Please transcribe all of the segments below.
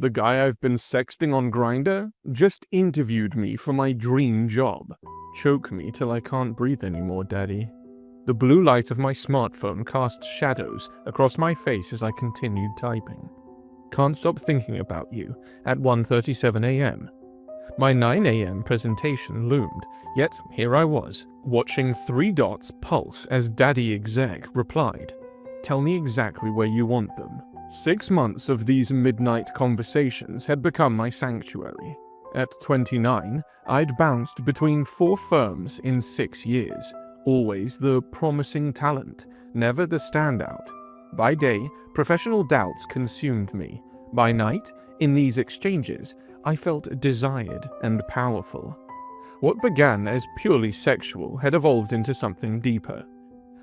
The guy I've been sexting on Grindr just interviewed me for my dream job. Choke me till I can't breathe anymore, Daddy. The blue light of my smartphone cast shadows across my face as I continued typing. Can't stop thinking about you at 1:37 a.m. My 9 a.m. presentation loomed, yet here I was, watching 3 dots pulse as DaddyExec replied, "Tell me exactly where you want them." 6 months of these midnight conversations had become my sanctuary. At 29, I'd bounced between 4 firms in 6 years, always the promising talent, never the standout. By day, professional doubts consumed me. By night, in these exchanges, I felt desired and powerful. What began as purely sexual had evolved into something deeper.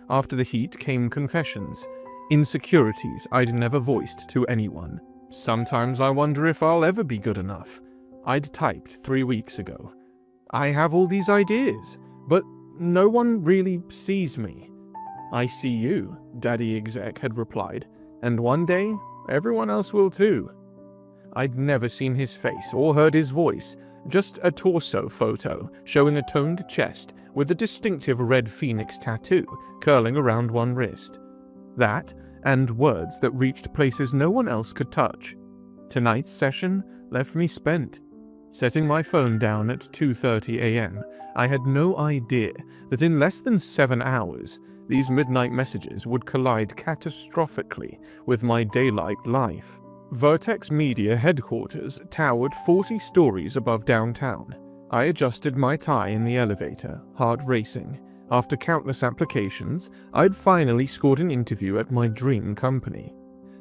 After the heat came confessions, insecurities I'd never voiced to anyone. Sometimes I wonder if I'll ever be good enough. I'd typed 3 weeks ago. I have all these ideas, but no one really sees me. I see you, DaddyExec had replied, and one day, everyone else will too. I'd never seen his face or heard his voice, just a torso photo showing a toned chest with a distinctive red phoenix tattoo curling around one wrist. That, and words that reached places no one else could touch. Tonight's session left me spent. Setting my phone down at 2:30 a.m., I had no idea that in less than 7 hours, these midnight messages would collide catastrophically with my daylight life. Vertex Media headquarters towered 40 stories above downtown. I adjusted my tie in the elevator, heart racing. After countless applications, I'd finally scored an interview at my dream company.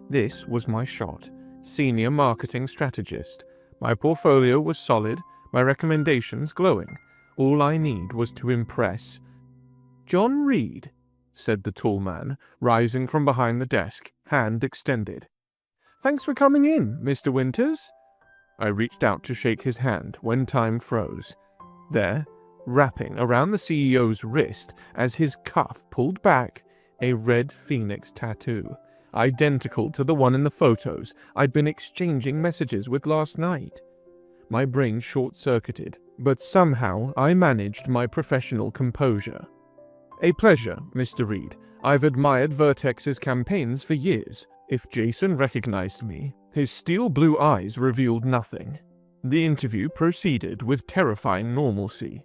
This was my shot. Senior marketing strategist. My portfolio was solid, my recommendations glowing. All I need was to impress. "John Reid," said the tall man, rising from behind the desk, hand extended. "Thanks for coming in, Mr. Winters." I reached out to shake his hand when time froze. There, wrapping around the CEO's wrist as his cuff pulled back, a red phoenix tattoo, identical to the one in the photos I'd been exchanging messages with last night. My brain short-circuited, but somehow I managed my professional composure. "A pleasure, Mr. Reid. I've admired Vertex's campaigns for years." If Jason recognized me, his steel blue eyes revealed nothing. The interview proceeded with terrifying normalcy.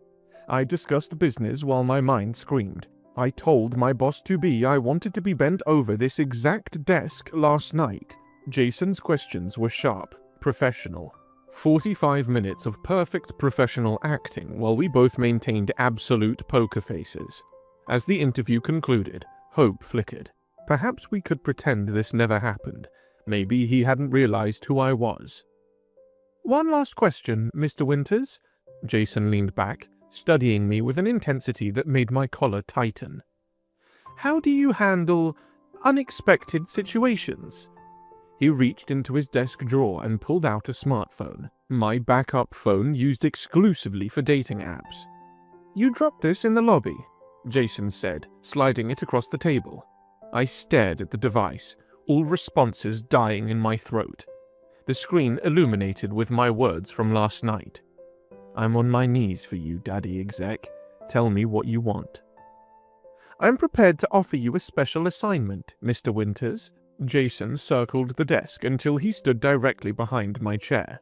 I discussed business while my mind screamed. I told my boss-to-be I wanted to be bent over this exact desk last night. Jason's questions were sharp, professional. 45 minutes of perfect professional acting while we both maintained absolute poker faces. As the interview concluded, hope flickered. Perhaps we could pretend this never happened. Maybe he hadn't realized who I was. "One last question, Mr. Winters." Jason leaned back, studying me with an intensity that made my collar tighten. "How do you handle unexpected situations?" He reached into his desk drawer and pulled out a smartphone, my backup phone used exclusively for dating apps. "You dropped this in the lobby," Jason said, sliding it across the table. I stared at the device, all responses dying in my throat. The screen illuminated with my words from last night. "I'm on my knees for you, DaddyExec. Tell me what you want." "I'm prepared to offer you a special assignment, Mr. Winters." Jason circled the desk until he stood directly behind my chair.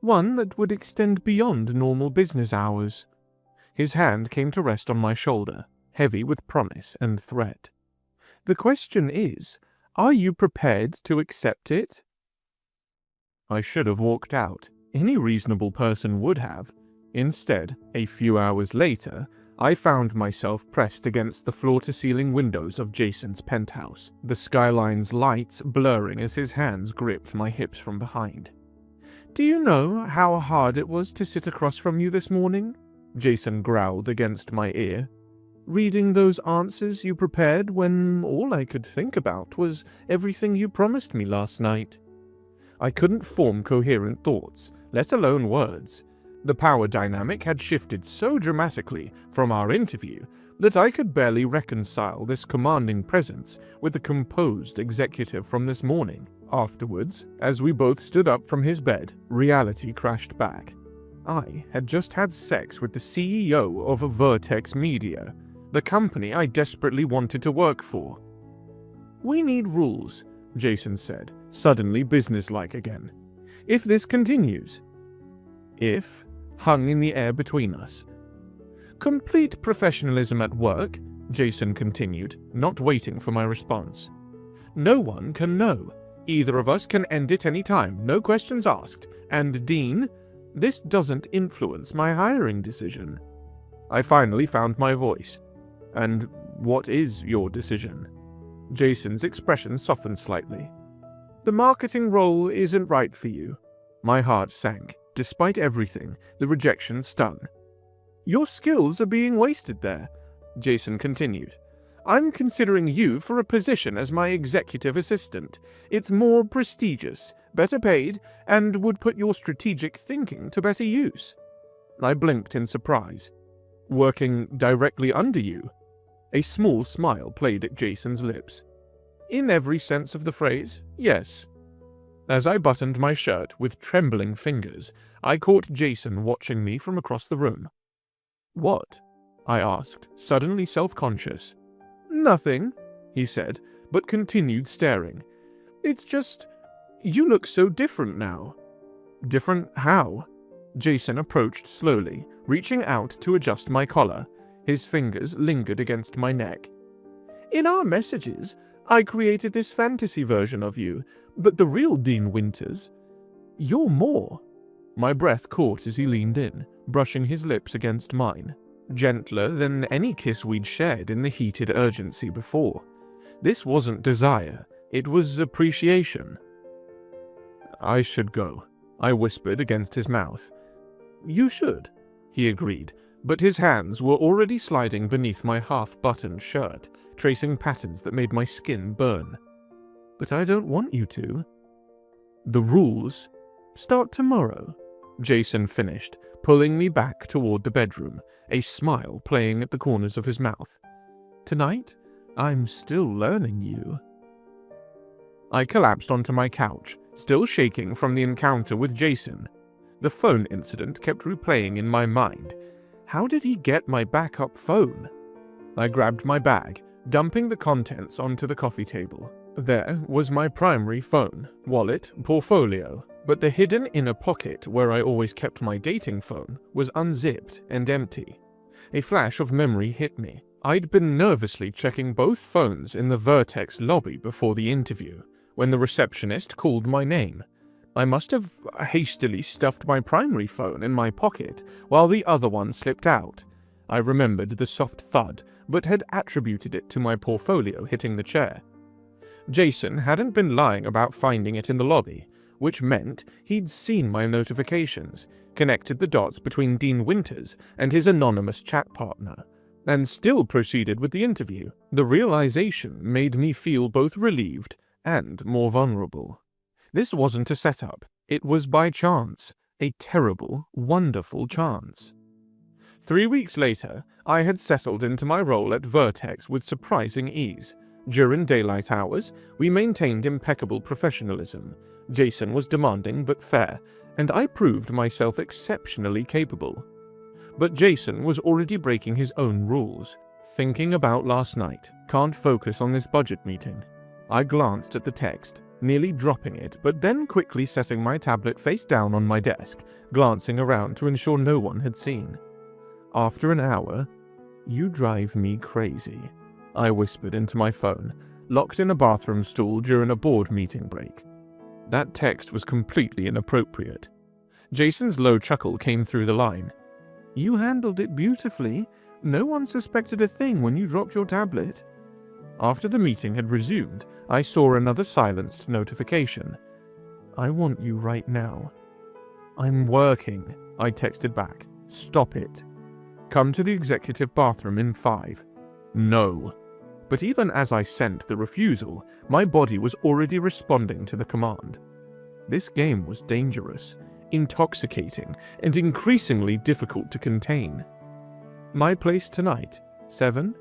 "One that would extend beyond normal business hours." His hand came to rest on my shoulder, heavy with promise and threat. "The question is, are you prepared to accept it?" I should have walked out. Any reasonable person would have. Instead, a few hours later, I found myself pressed against the floor-to-ceiling windows of Jason's penthouse, the skyline's lights blurring as his hands gripped my hips from behind. "Do you know how hard it was to sit across from you this morning?" Jason growled against my ear. "Reading those answers you prepared when all I could think about was everything you promised me last night." I couldn't form coherent thoughts, let alone words. The power dynamic had shifted so dramatically from our interview that I could barely reconcile this commanding presence with the composed executive from this morning. Afterwards, as we both stood up from his bed, reality crashed back. I had just had sex with the CEO of Vertex Media, the company I desperately wanted to work for. "We need rules," Jason said, suddenly businesslike again. "If this continues." "If" hung in the air between us. "Complete professionalism at work," Jason continued, not waiting for my response. "No one can know. Either of us can end it any time, no questions asked. And Dean, this doesn't influence my hiring decision." I finally found my voice. "And what is your decision?" Jason's expression softened slightly. "The marketing role isn't right for you." My heart sank. Despite everything, the rejection stung. "Your skills are being wasted there," Jason continued. "I'm considering you for a position as my executive assistant. It's more prestigious, better paid, and would put your strategic thinking to better use." I blinked in surprise. "Working directly under you?" A small smile played at Jason's lips. "In every sense of the phrase, yes." As I buttoned my shirt with trembling fingers, I caught Jason watching me from across the room. "What?" I asked, suddenly self-conscious. "Nothing," he said, but continued staring. "It's just, you look so different now." "Different how?" Jason approached slowly, reaching out to adjust my collar. His fingers lingered against my neck. "In our messages, I created this fantasy version of you, but the real Dean Winters, you're more." My breath caught as he leaned in, brushing his lips against mine. Gentler than any kiss we'd shared in the heated urgency before. This wasn't desire, it was appreciation. "I should go," I whispered against his mouth. "You should," he agreed, but his hands were already sliding beneath my half-buttoned shirt, tracing patterns that made my skin burn. "But I don't want you to." "The rules start tomorrow," Jason finished, pulling me back toward the bedroom, a smile playing at the corners of his mouth. "Tonight, I'm still learning you." I collapsed onto my couch, still shaking from the encounter with Jason. The phone incident kept replaying in my mind. How did he get my backup phone? I grabbed my bag, dumping the contents onto the coffee table. There was my primary phone, wallet, portfolio, but the hidden inner pocket where I always kept my dating phone was unzipped and empty. A flash of memory hit me. I'd been nervously checking both phones in the Vertex lobby before the interview, when the receptionist called my name. I must have hastily stuffed my primary phone in my pocket while the other one slipped out. I remembered the soft thud, but had attributed it to my portfolio hitting the chair. Jason hadn't been lying about finding it in the lobby, which meant he'd seen my notifications, connected the dots between Dean Winters and his anonymous chat partner, and still proceeded with the interview. The realization made me feel both relieved and more vulnerable. This wasn't a setup. It was by chance. A terrible, wonderful chance. 3 weeks later, I had settled into my role at Vertex with surprising ease. During daylight hours, we maintained impeccable professionalism. Jason was demanding but fair, and I proved myself exceptionally capable. But Jason was already breaking his own rules. Thinking about last night, can't focus on this budget meeting. I glanced at the text, nearly dropping it, but then quickly setting my tablet face down on my desk, glancing around to ensure no one had seen. After an hour, "You drive me crazy," I whispered into my phone, locked in a bathroom stall during a board meeting break. That text was completely inappropriate. Jason's low chuckle came through the line. "You handled it beautifully. No one suspected a thing when you dropped your tablet." After the meeting had resumed, I saw another silenced notification. "I want you right now." "I'm working," I texted back. "Stop it." "Come to the executive bathroom in 5. "No." But even as I sent the refusal, my body was already responding to the command. This game was dangerous. intoxicating, and increasingly difficult to contain. "My place tonight, 7?"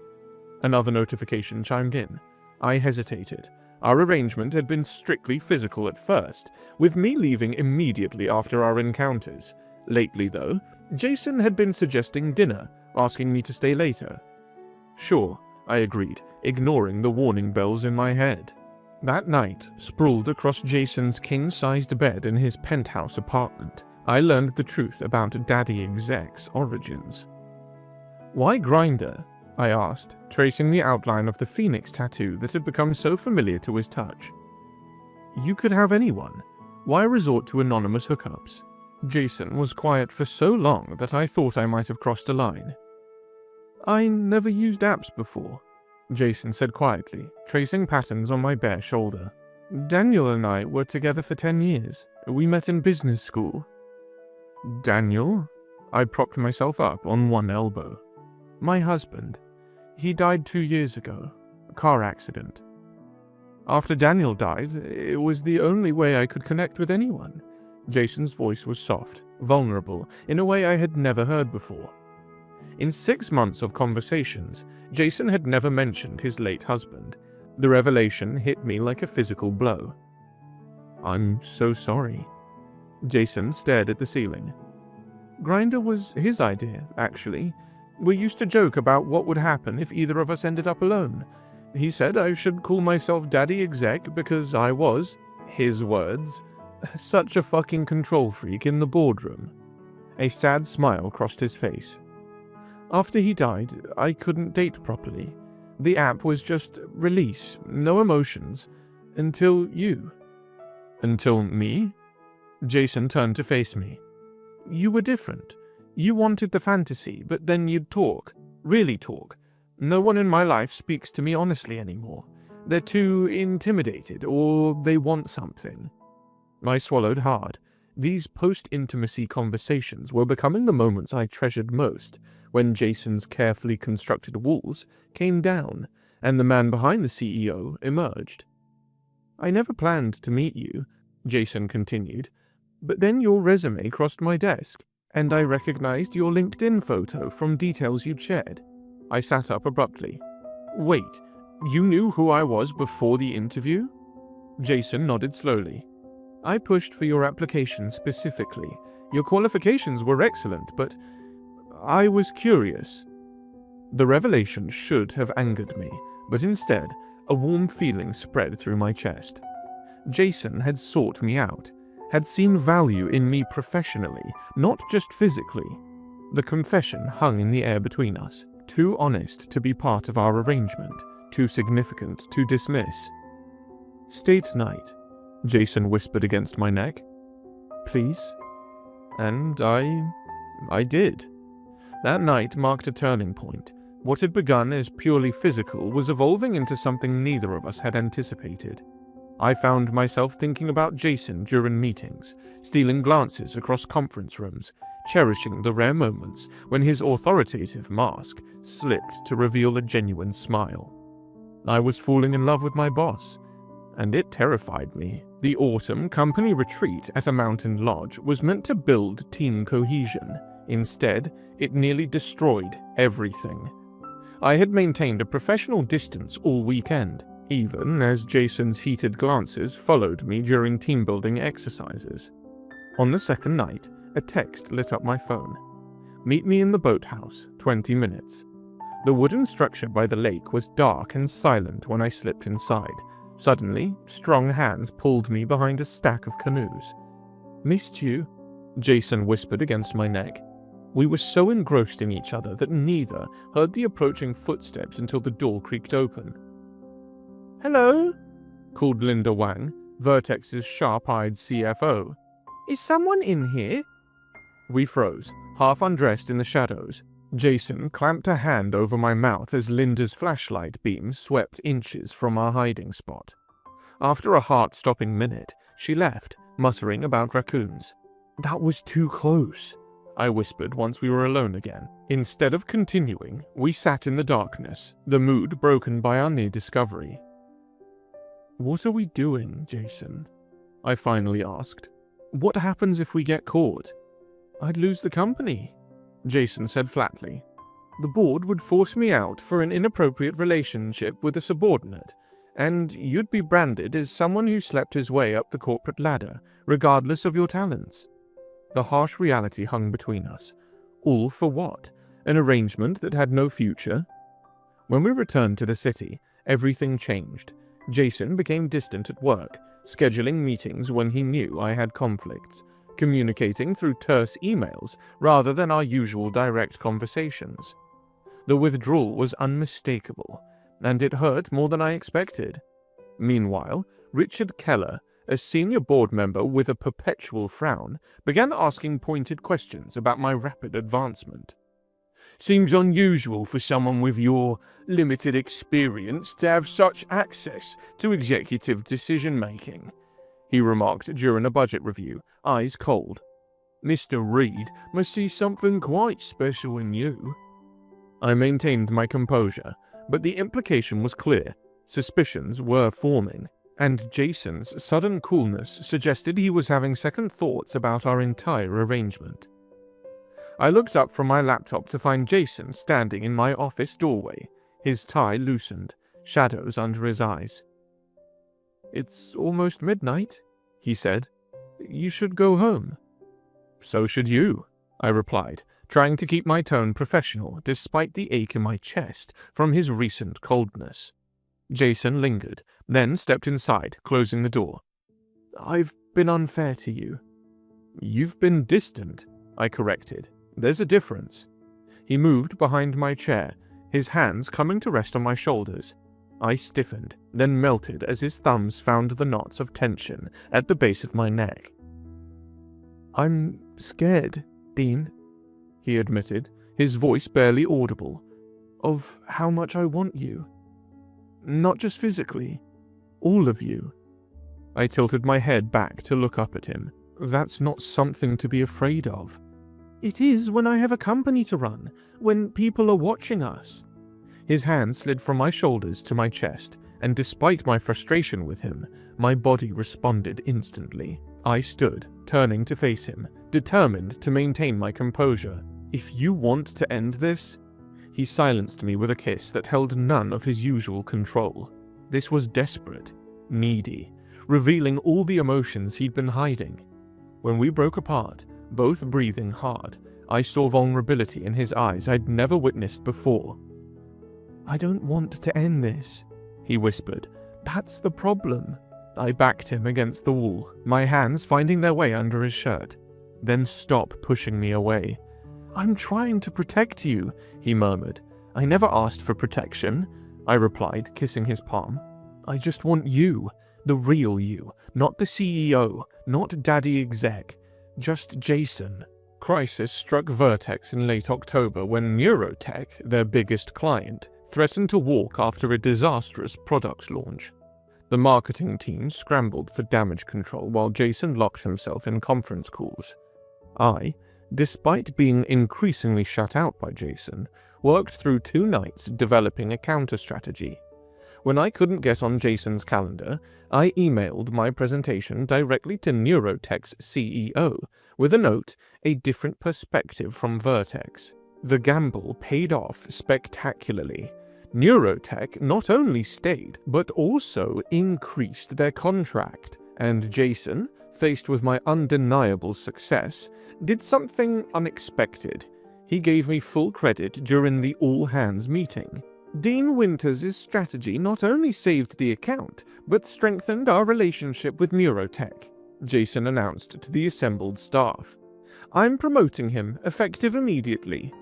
Another notification chimed in. I hesitated. Our arrangement had been strictly physical at first, with me leaving immediately after our encounters. Lately, though, Jason had been suggesting dinner, asking me to stay later. "Sure," I agreed, ignoring the warning bells in my head. That night, sprawled across Jason's king-sized bed in his penthouse apartment, I learned the truth about DaddyExec's origins. "Why Grindr?" I asked, tracing the outline of the phoenix tattoo that had become so familiar to his touch. "You could have anyone. Why resort to anonymous hookups?" Jason was quiet for so long that I thought I might have crossed a line. "I never used apps before," Jason said quietly, tracing patterns on my bare shoulder. "Daniel and I were together for 10 years. We met in business school." "Daniel?" I propped myself up on one elbow. "My husband. He died 2 years ago. A car accident. After Daniel died, it was the only way I could connect with anyone." Jason's voice was soft, vulnerable, in a way I had never heard before. In 6 months of conversations, Jason had never mentioned his late husband. The revelation hit me like a physical blow. "I'm so sorry." Jason stared at the ceiling. "Grindr was his idea, actually. We used to joke about what would happen if either of us ended up alone. He said I should call myself DaddyExec because I was, his words, such a fucking control freak in the boardroom." A sad smile crossed his face. "After he died, I couldn't date properly. The app was just release, no emotions, until you." "Until me?" Jason turned to face me. "You were different. You wanted the fantasy, but then you'd talk. Really talk. No one in my life speaks to me honestly anymore. They're too intimidated, or they want something." I swallowed hard. These post-intimacy conversations were becoming the moments I treasured most, when Jason's carefully constructed walls came down, and the man behind the CEO emerged. "I never planned to meet you," Jason continued, "but then your resume crossed my desk, and I recognized your LinkedIn photo from details you'd shared." I sat up abruptly. "Wait, you knew who I was before the interview?" Jason nodded slowly. "I pushed for your application specifically. Your qualifications were excellent, but I was curious." The revelation should have angered me, but instead, a warm feeling spread through my chest. Jason had sought me out, had seen value in me professionally, not just physically. The confession hung in the air between us, too honest to be part of our arrangement, too significant to dismiss. "Stay tonight," Jason whispered against my neck. "Please?" And I did. That night marked a turning point. What had begun as purely physical was evolving into something neither of us had anticipated. I found myself thinking about Jason during meetings, stealing glances across conference rooms, cherishing the rare moments when his authoritative mask slipped to reveal a genuine smile. I was falling in love with my boss, and it terrified me. The autumn company retreat at a mountain lodge was meant to build team cohesion. Instead, it nearly destroyed everything. I had maintained a professional distance all weekend, even as Jason's heated glances followed me during team-building exercises. On the second night, a text lit up my phone. "Meet me in the boathouse, 20 minutes." The wooden structure by the lake was dark and silent when I slipped inside. Suddenly, strong hands pulled me behind a stack of canoes. "Missed you," Jason whispered against my neck. We were so engrossed in each other that neither heard the approaching footsteps until the door creaked open. "Hello?" called Linda Wang, Vertex's sharp-eyed CFO. "Is someone in here?" We froze, half undressed in the shadows. Jason clamped a hand over my mouth as Linda's flashlight beam swept inches from our hiding spot. After a heart-stopping minute, she left, muttering about raccoons. "That was too close," I whispered once we were alone again. Instead of continuing, we sat in the darkness, the mood broken by our near discovery. "What are we doing, Jason?" I finally asked. What happens if we get caught? I'd lose the company, Jason said flatly. The board would force me out for an inappropriate relationship with a subordinate, and you'd be branded as someone who slept his way up the corporate ladder, regardless of your talents. The harsh reality hung between us. All for what? An arrangement that had no future? When we returned to the city, everything changed. Jason became distant at work, scheduling meetings when he knew I had conflicts, communicating through terse emails rather than our usual direct conversations. The withdrawal was unmistakable, and it hurt more than I expected. Meanwhile, Richard Keller, a senior board member with a perpetual frown, began asking pointed questions about my rapid advancement. Seems unusual for someone with your limited experience to have such access to executive decision-making, he remarked during a budget review, eyes cold. Mr. Reid must see something quite special in you. I maintained my composure, but the implication was clear. Suspicions were forming, and Jason's sudden coolness suggested he was having second thoughts about our entire arrangement. I looked up from my laptop to find Jason standing in my office doorway, his tie loosened, shadows under his eyes. It's almost midnight, he said. You should go home. So should you, I replied, trying to keep my tone professional despite the ache in my chest from his recent coldness. Jason lingered, then stepped inside, closing the door. I've been unfair to you. You've been distant, I corrected. There's a difference. He moved behind my chair, his hands coming to rest on my shoulders. I stiffened, then melted as his thumbs found the knots of tension at the base of my neck. I'm scared, Dean, he admitted, his voice barely audible, of how much I want you. Not just physically, all of you. I tilted my head back to look up at him. That's not something to be afraid of. It is when I have a company to run, when people are watching us. His hand slid from my shoulders to my chest, and despite my frustration with him, my body responded instantly. I stood, turning to face him, determined to maintain my composure. If you want to end this... He silenced me with a kiss that held none of his usual control. This was desperate, needy, revealing all the emotions he'd been hiding. When we broke apart, both breathing hard, I saw vulnerability in his eyes I'd never witnessed before. I don't want to end this, he whispered. That's the problem. I backed him against the wall, my hands finding their way under his shirt. Then stop pushing me away. I'm trying to protect you, he murmured. I never asked for protection, I replied, kissing his palm. I just want you, the real you, not the CEO, not DaddyExec, just Jason. Crisis struck Vertex in late October when Neurotech, their biggest client, threatened to walk after a disastrous product launch. The marketing team scrambled for damage control while Jason locked himself in conference calls. I, despite being increasingly shut out by Jason, worked through 2 nights developing a counter-strategy. When I couldn't get on Jason's calendar, I emailed my presentation directly to Neurotech's CEO with a note, a different perspective from Vertex. The gamble paid off spectacularly. Neurotech not only stayed, but also increased their contract, and Jason, faced with my undeniable success, did something unexpected. He gave me full credit during the all-hands meeting. Dean Winters' strategy not only saved the account, but strengthened our relationship with Neurotech, Jason announced to the assembled staff. I'm promoting him, effective immediately.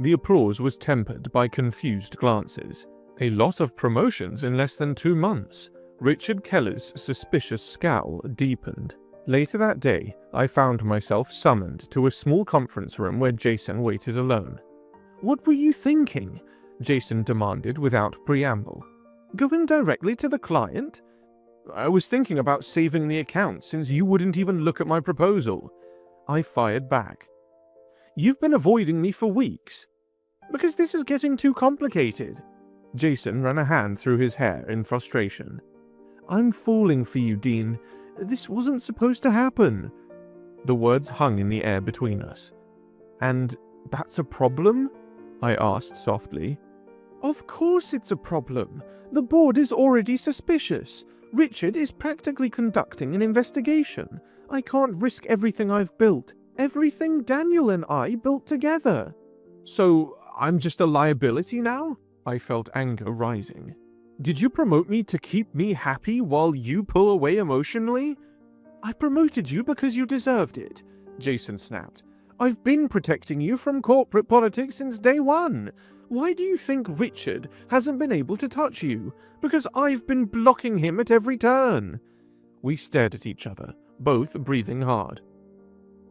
The applause was tempered by confused glances. A lot of promotions in less than 2 months. Richard Keller's suspicious scowl deepened. Later that day, I found myself summoned to a small conference room where Jason waited alone. What were you thinking? Jason demanded without preamble. Going directly to the client? I was thinking about saving the account since you wouldn't even look at my proposal. I fired back. You've been avoiding me for weeks. Because this is getting too complicated. Jason ran a hand through his hair in frustration. I'm falling for you, Dean. This wasn't supposed to happen. The words hung in the air between us. "And that's a problem?" I asked softly. "Of course it's a problem. The board is already suspicious. Richard is practically conducting an investigation. I can't risk everything I've built. Everything Daniel and I built together." "So I'm just a liability now?" I felt anger rising. "Did you promote me to keep me happy while you pull away emotionally?" "I promoted you because you deserved it," Jason snapped. "I've been protecting you from corporate politics since day one. Why do you think Richard hasn't been able to touch you? Because I've been blocking him at every turn." We stared at each other, both breathing hard.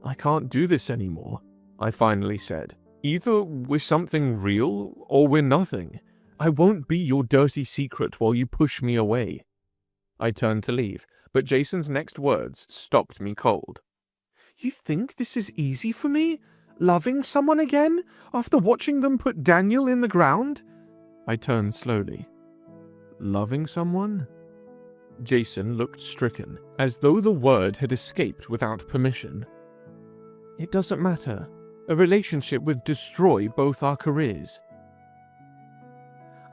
"I can't do this anymore," I finally said. "Either we're something real, or we're nothing. I won't be your dirty secret while you push me away." I turned to leave, but Jason's next words stopped me cold. "You think this is easy for me? Loving someone again, after watching them put Daniel in the ground?" I turned slowly. "Loving someone?" Jason looked stricken, as though the word had escaped without permission. "It doesn't matter. A relationship would destroy both our careers."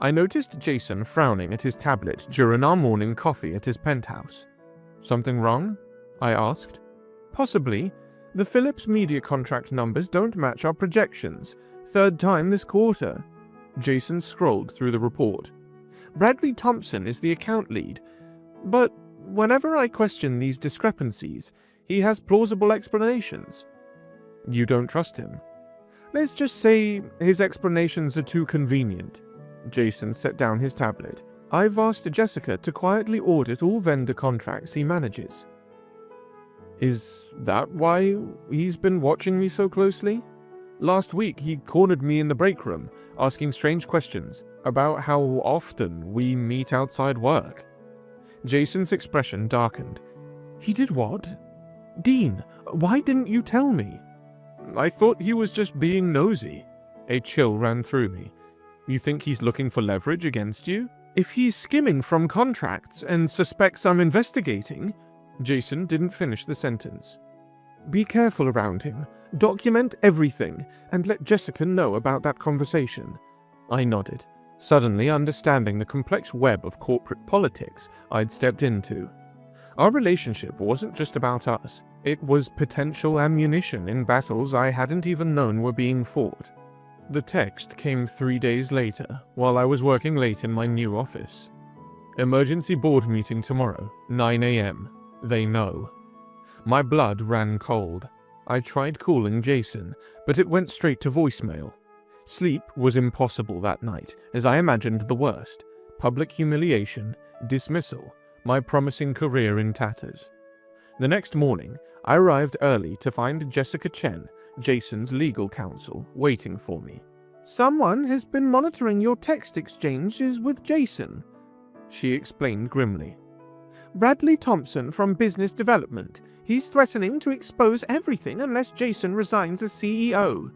I noticed Jason frowning at his tablet during our morning coffee at his penthouse. "Something wrong?" I asked. "Possibly. The Philips media contract numbers don't match our projections. 3rd time this quarter." Jason scrolled through the report. "Bradley Thompson is the account lead. But whenever I question these discrepancies, he has plausible explanations." "You don't trust him?" "Let's just say his explanations are too convenient." Jason set down his tablet. "I've asked Jessica to quietly audit all vendor contracts he manages." "Is that why he's been watching me so closely? Last week he cornered me in the break room, asking strange questions about how often we meet outside work." Jason's expression darkened. "He did what? Dean, why didn't you tell me?" "I thought he was just being nosy." A chill ran through me. "You think he's looking for leverage against you?" "If he's skimming from contracts and suspects I'm investigating..." Jason didn't finish the sentence. "Be careful around him. Document everything, and let Jessica know about that conversation." I nodded, suddenly understanding the complex web of corporate politics I'd stepped into. Our relationship wasn't just about us. It was potential ammunition in battles I hadn't even known were being fought. The text came 3 days later, while I was working late in my new office. "Emergency board meeting tomorrow, 9 a.m. They know." My blood ran cold. I tried calling Jason, but it went straight to voicemail. Sleep was impossible that night, as I imagined the worst. Public humiliation, dismissal, my promising career in tatters. The next morning, I arrived early to find Jessica Chen, Jason's legal counsel, waiting for me. "Someone has been monitoring your text exchanges with Jason," she explained grimly. "Bradley Thompson from Business Development. He's threatening to expose everything unless Jason resigns as CEO."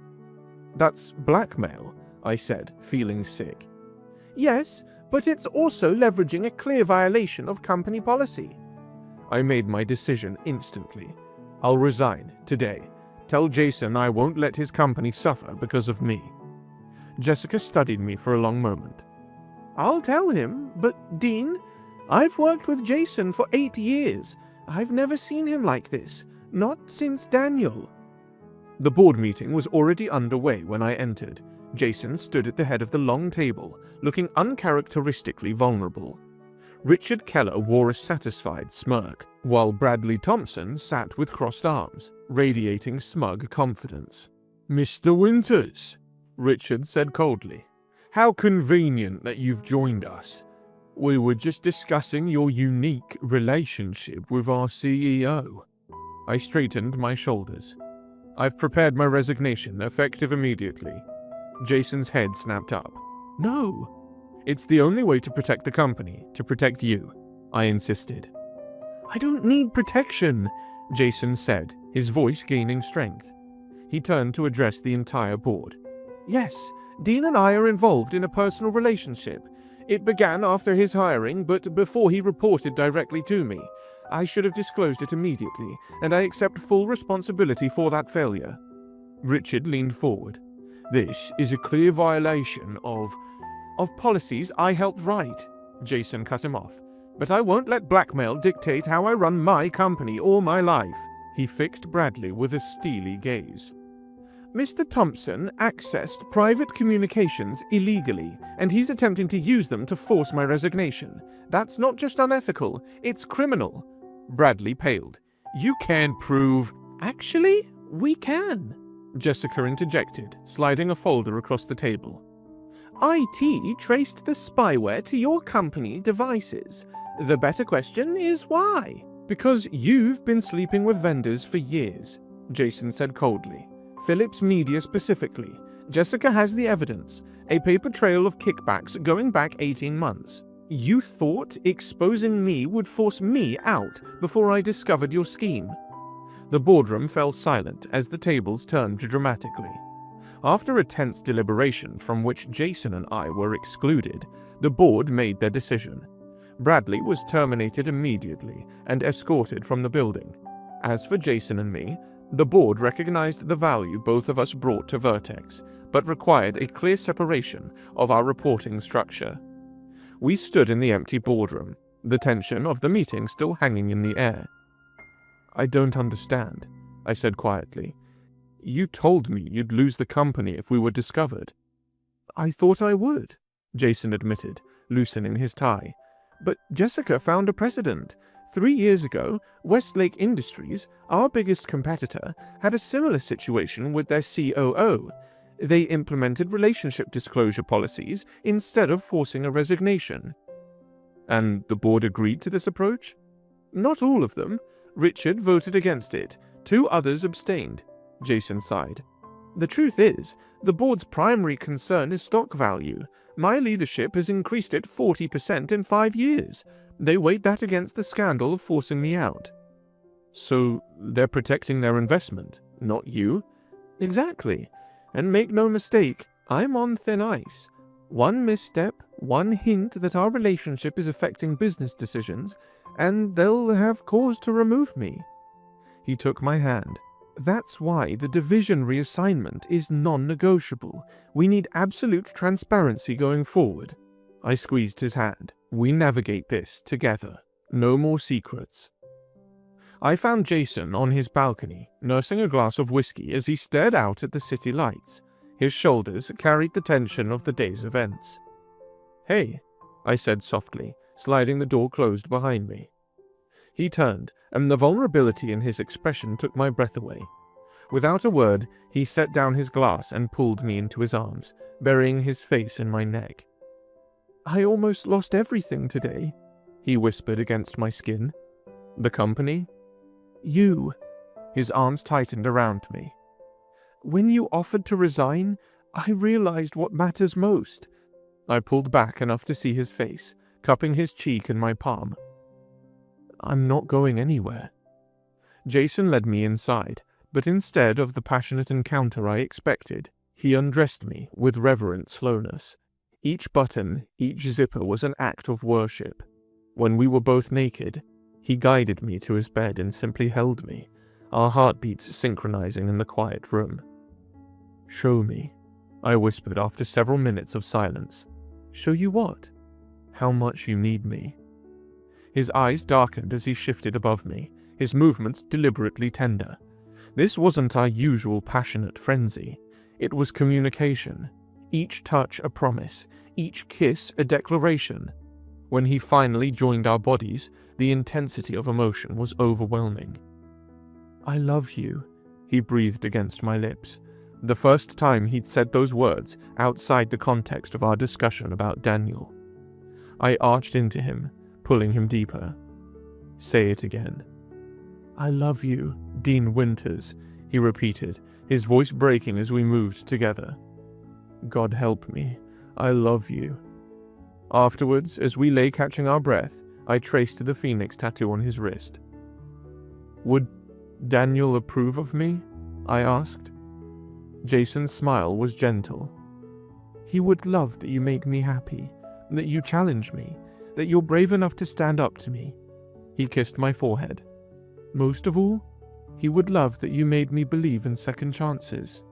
"That's blackmail," I said, feeling sick. "Yes, but it's also leveraging a clear violation of company policy." I made my decision instantly. "I'll resign today. Tell Jason I won't let his company suffer because of me." Jessica studied me for a long moment. "I'll tell him, but Dean, I've worked with Jason for 8 years. I've never seen him like this. Not since Daniel." The board meeting was already underway when I entered. Jason stood at the head of the long table, looking uncharacteristically vulnerable. Richard Keller wore a satisfied smirk, while Bradley Thompson sat with crossed arms, radiating smug confidence. "Mr. Winters," Richard said coldly, "how convenient that you've joined us. We were just discussing your unique relationship with our CEO." I straightened my shoulders. "I've prepared my resignation, effective immediately." Jason's head snapped up. "No." "It's the only way to protect the company, to protect you," I insisted. "I don't need protection," Jason said, his voice gaining strength. He turned to address the entire board. "Yes, Dean and I are involved in a personal relationship. It began after his hiring, but before he reported directly to me. I should have disclosed it immediately, and I accept full responsibility for that failure. Richard leaned forward. This is a clear violation of policies I helped write. Jason cut him off. But I won't let blackmail dictate how I run my company or my life. He fixed Bradley with a steely gaze. Mr. Thompson accessed private communications illegally, and he's attempting to use them to force my resignation. That's not just unethical, it's criminal. Bradley paled. You can't prove... Actually, we can, Jessica interjected, sliding a folder across the table. IT traced the spyware to your company devices. The better question is why? Because you've been sleeping with vendors for years, Jason said coldly. Philips Media specifically. Jessica has the evidence, a paper trail of kickbacks going back 18 months. You thought exposing me would force me out before I discovered your scheme. The boardroom fell silent as the tables turned dramatically. After a tense deliberation from which Jason and I were excluded, the board made their decision. Bradley was terminated immediately and escorted from the building. As for Jason and me, the board recognized the value both of us brought to Vertex, but required a clear separation of our reporting structure. We stood in the empty boardroom, the tension of the meeting still hanging in the air. I don't understand, I said quietly. You told me you'd lose the company if we were discovered. I thought I would, Jason admitted, loosening his tie. But Jessica found a precedent. 3 years ago, Westlake Industries, our biggest competitor, had a similar situation with their COO. They implemented relationship disclosure policies instead of forcing a resignation. And the board agreed to this approach? Not all of them. Richard voted against it. 2 others abstained. Jason sighed. The truth is, the board's primary concern is stock value. My leadership has increased it 40% in 5 years. They weighed that against the scandal of forcing me out. So they're protecting their investment, not you? Exactly. And make no mistake, I'm on thin ice. One misstep, one hint that our relationship is affecting business decisions, and they'll have cause to remove me. He took my hand. That's why the division reassignment is non-negotiable. We need absolute transparency going forward. I squeezed his hand. We navigate this together. No more secrets. I found Jason on his balcony, nursing a glass of whiskey as he stared out at the city lights. His shoulders carried the tension of the day's events. Hey, I said softly, sliding the door closed behind me. He turned, and the vulnerability in his expression took my breath away. Without a word, he set down his glass and pulled me into his arms, burying his face in my neck. I almost lost everything today, he whispered against my skin. The company? You. His arms tightened around me. When you offered to resign, I realized what matters most. I pulled back enough to see his face, cupping his cheek in my palm. I'm not going anywhere. Jason led me inside, but instead of the passionate encounter I expected, he undressed me with reverent slowness. Each button, each zipper was an act of worship. When we were both naked, he guided me to his bed and simply held me, our heartbeats synchronizing in the quiet room. Show me, I whispered after several minutes of silence. Show you what? How much you need me. His eyes darkened as he shifted above me, his movements deliberately tender. This wasn't our usual passionate frenzy. It was communication. Each touch a promise, each kiss a declaration. When he finally joined our bodies, the intensity of emotion was overwhelming. I love you, he breathed against my lips. The first time he'd said those words outside the context of our discussion about Daniel. I arched into him, pulling him deeper. Say it again. I love you, Dean Winters, he repeated, his voice breaking as we moved together. God help me, I love you. Afterwards, as we lay catching our breath, I traced the phoenix tattoo on his wrist. Would Daniel approve of me? I asked. Jason's smile was gentle. He would love that you make me happy, that you challenge me, that you're brave enough to stand up to me. He kissed my forehead. Most of all, he would love that you made me believe in second chances.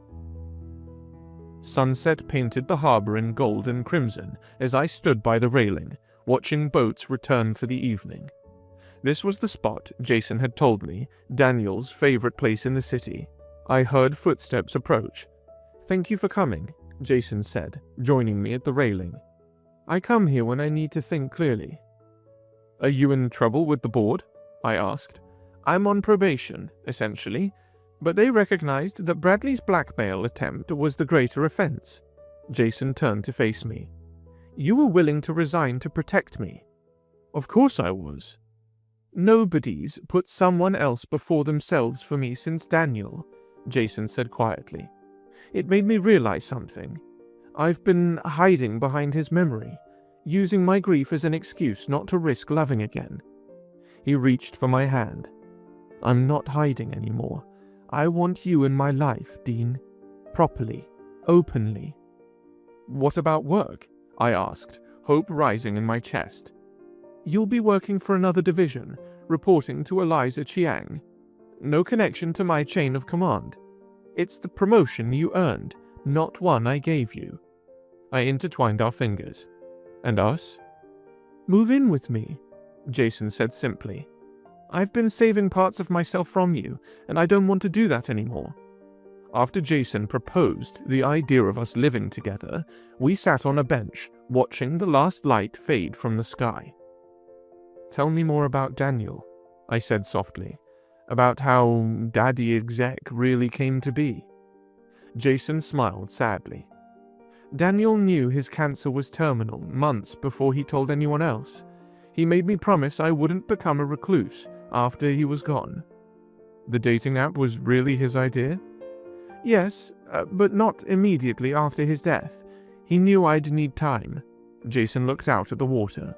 Sunset painted the harbor in gold and crimson as I stood by the railing, watching boats return for the evening. This was the spot, Jason had told me, Daniel's favorite place in the city. I heard footsteps approach. Thank you for coming, Jason said, joining me at the railing. I come here when I need to think clearly. Are you in trouble with the board? I asked. I'm on probation, essentially, but they recognized that Bradley's blackmail attempt was the greater offense. Jason turned to face me. You were willing to resign to protect me. Of course I was. Nobody's put someone else before themselves for me since Daniel, Jason said quietly. It made me realize something. I've been hiding behind his memory, using my grief as an excuse not to risk loving again. He reached for my hand. I'm not hiding anymore. I want you in my life, Dean. Properly. Openly. What about work? I asked, hope rising in my chest. You'll be working for another division, reporting to Eliza Chiang. No connection to my chain of command. It's the promotion you earned, not one I gave you. I intertwined our fingers. And us? Move in with me, Jason said simply. I've been saving parts of myself from you, and I don't want to do that anymore. After Jason proposed the idea of us living together, we sat on a bench, watching the last light fade from the sky. Tell me more about Daniel, I said softly, about how DaddyExec really came to be. Jason smiled sadly. Daniel knew his cancer was terminal months before he told anyone else. He made me promise I wouldn't become a recluse after he was gone. The dating app was really his idea? Yes, but not immediately after his death. He knew I'd need time. Jason looked out at the water.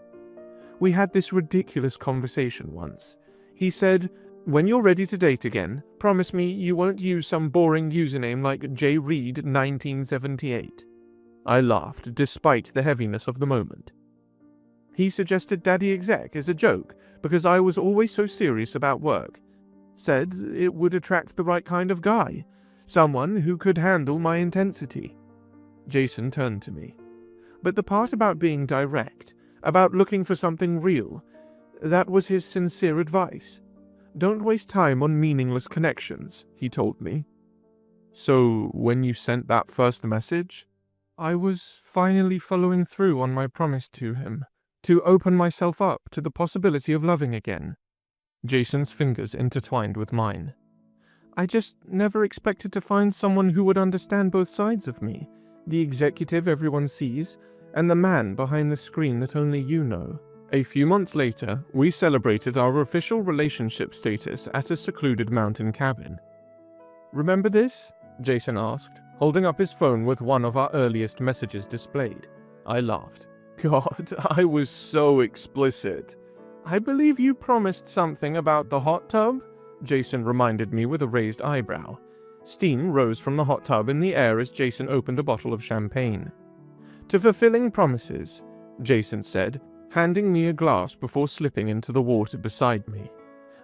We had this ridiculous conversation once. He said, when you're ready to date again, promise me you won't use some boring username like Reid 1978. I laughed, despite the heaviness of the moment. He suggested DaddyExec as a joke, because I was always so serious about work. Said it would attract the right kind of guy, someone who could handle my intensity. Jason turned to me. But the part about being direct, about looking for something real, that was his sincere advice. Don't waste time on meaningless connections, he told me. So, when you sent that first message, I was finally following through on my promise to him, to open myself up to the possibility of loving again. Jason's fingers intertwined with mine. I just never expected to find someone who would understand both sides of me, the executive everyone sees, and the man behind the screen that only you know. A few months later, we celebrated our official relationship status at a secluded mountain cabin. Remember this? Jason asked, holding up his phone with one of our earliest messages displayed. I laughed. God, I was so explicit. I believe you promised something about the hot tub? Jason reminded me with a raised eyebrow. Steam rose from the hot tub in the air as Jason opened a bottle of champagne. To fulfilling promises, Jason said, handing me a glass before slipping into the water beside me.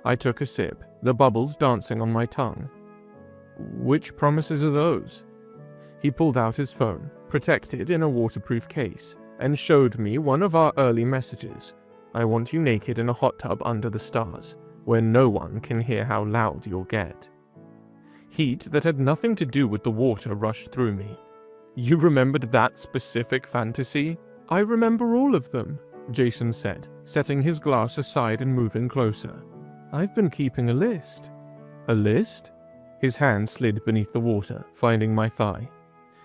I took a sip, the bubbles dancing on my tongue. Which promises are those? He pulled out his phone, protected in a waterproof case, and showed me one of our early messages. I want you naked in a hot tub under the stars, where no one can hear how loud you'll get. Heat that had nothing to do with the water rushed through me. You remembered that specific fantasy? I remember all of them, Jason said, setting his glass aside and moving closer. I've been keeping a list. A list? His hand slid beneath the water, finding my thigh.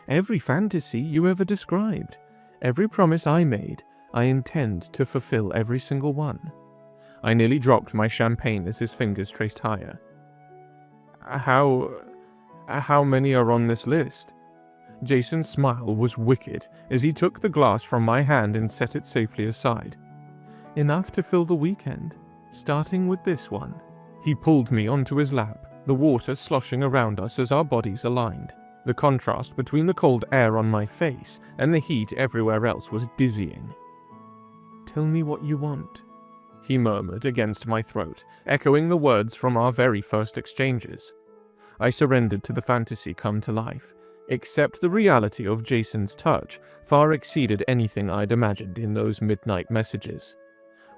Every fantasy you ever described. Every promise I made, I intend to fulfill every single one. I nearly dropped my champagne as his fingers traced higher. How many are on this list? Jason's smile was wicked as he took the glass from my hand and set it safely aside. Enough to fill the weekend, starting with this one. He pulled me onto his lap, the water sloshing around us as our bodies aligned. The contrast between the cold air on my face and the heat everywhere else was dizzying. Tell me what you want. he murmured against my throat, echoing the words from our very first exchanges. I surrendered to the fantasy come to life, except the reality of Jason's touch far exceeded anything I'd imagined in those midnight messages.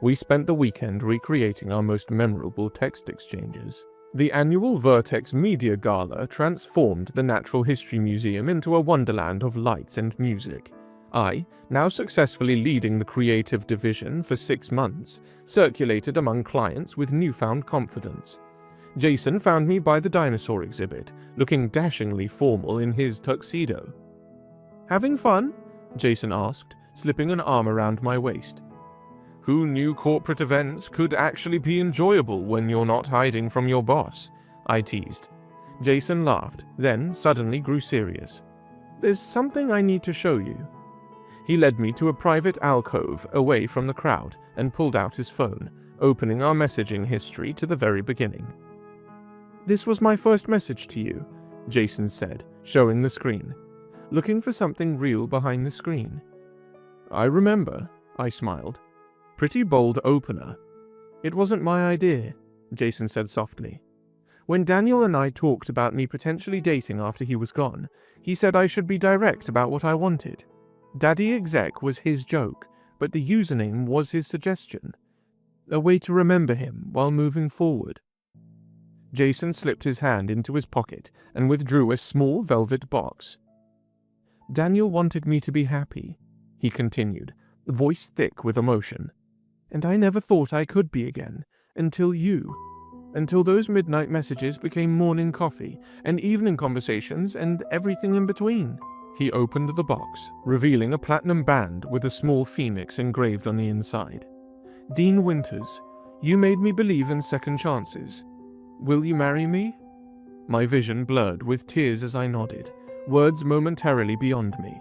We spent the weekend recreating our most memorable text exchanges. The annual Vertex Media Gala transformed the Natural History Museum into a wonderland of lights and music. I, now successfully leading the creative division for 6 months, circulated among clients with newfound confidence. Jason found me by the dinosaur exhibit, looking dashingly formal in his tuxedo. "Having fun?" Jason asked, slipping an arm around my waist. "Who knew corporate events could actually be enjoyable when you're not hiding from your boss?" I teased. Jason laughed, then suddenly grew serious. "There's something I need to show you." He led me to a private alcove away from the crowd and pulled out his phone, opening our messaging history to the very beginning. "This was my first message to you," Jason said, showing the screen. "Looking for something real behind the screen." "I remember," I smiled. "Pretty bold opener." "It wasn't my idea," Jason said softly. "When Daniel and I talked about me potentially dating after he was gone, he said I should be direct about what I wanted. DaddyExec was his joke, but the username was his suggestion. A way to remember him while moving forward." Jason slipped his hand into his pocket and withdrew a small velvet box. "Daniel wanted me to be happy," he continued, voice thick with emotion. "And I never thought I could be again, until you. Until those midnight messages became morning coffee, and evening conversations, and everything in between." He opened the box, revealing a platinum band with a small phoenix engraved on the inside. "Dean Winters, you made me believe in second chances. Will you marry me?" My vision blurred with tears as I nodded, words momentarily beyond me.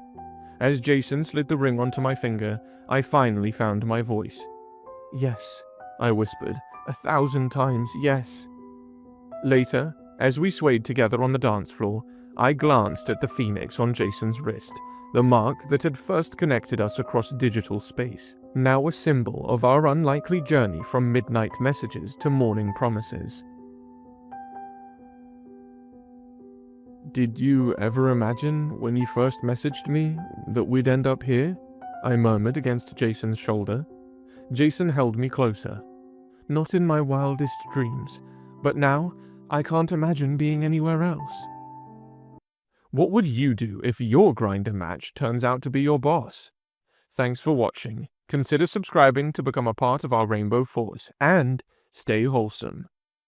As Jason slid the ring onto my finger, I finally found my voice. "Yes," I whispered, 1,000 times yes. Later, as we swayed together on the dance floor, I glanced at the phoenix on Jason's wrist, the mark that had first connected us across digital space, now a symbol of our unlikely journey from midnight messages to morning promises. "Did you ever imagine, when you first messaged me, that we'd end up here?" I murmured against Jason's shoulder. Jason held me closer. "Not in my wildest dreams, but now I can't imagine being anywhere else." What would you do if your Grindr match turns out to be your boss? Thanks for watching. Consider subscribing to become a part of our Rainbow Force, and stay wholesome.